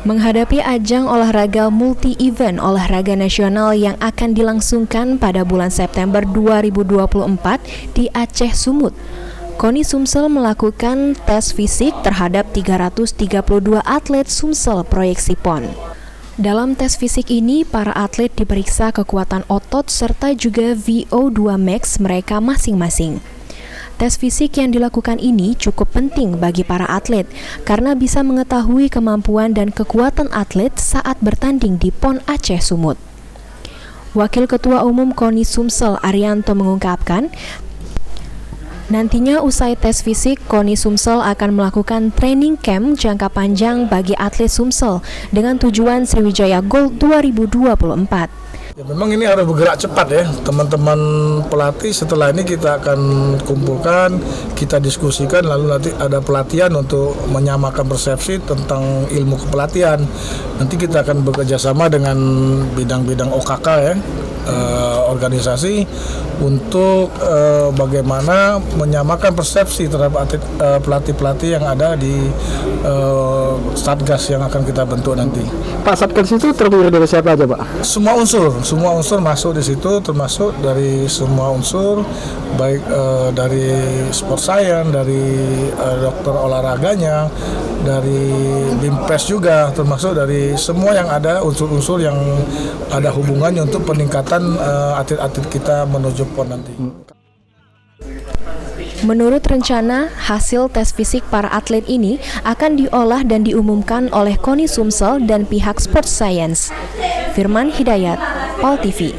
Menghadapi ajang olahraga multi-event olahraga nasional yang akan dilangsungkan pada bulan September 2024 di Aceh Sumut, KONI Sumsel melakukan tes fisik terhadap 332 atlet Sumsel Proyeksi PON. Dalam tes fisik ini, para atlet diperiksa kekuatan otot serta juga VO2 max mereka masing-masing. Tes fisik yang dilakukan ini cukup penting bagi para atlet karena bisa mengetahui kemampuan dan kekuatan atlet saat bertanding di PON Aceh Sumut. Wakil Ketua Umum KONI Sumsel Arianto mengungkapkan, nantinya usai tes fisik, KONI Sumsel akan melakukan training camp jangka panjang bagi atlet Sumsel dengan tujuan Sriwijaya Gold 2024. Ya, memang ini harus bergerak cepat ya, teman-teman pelatih. Setelah ini kita akan kumpulkan, kita diskusikan, lalu nanti ada pelatihan untuk menyamakan persepsi tentang ilmu kepelatihan. Nanti kita akan bekerja sama dengan bidang-bidang OKK ya, organisasi untuk bagaimana menyamakan persepsi terhadap pelatih-pelatih yang ada di Satgas yang akan kita bentuk nanti. Pak, Satgas itu terdiri dari siapa aja, Pak? Semua unsur masuk di situ, termasuk dari semua unsur, baik dari sport science, dari dokter olahraganya, dari BIMPES juga, termasuk dari semua yang ada unsur-unsur yang ada hubungannya untuk peningkatan atlet-atlet kita menuju PON nanti. Menurut rencana, hasil tes fisik para atlet ini akan diolah dan diumumkan oleh KONI Sumsel dan pihak Sport Science. Firman Hidayat, PAL TV.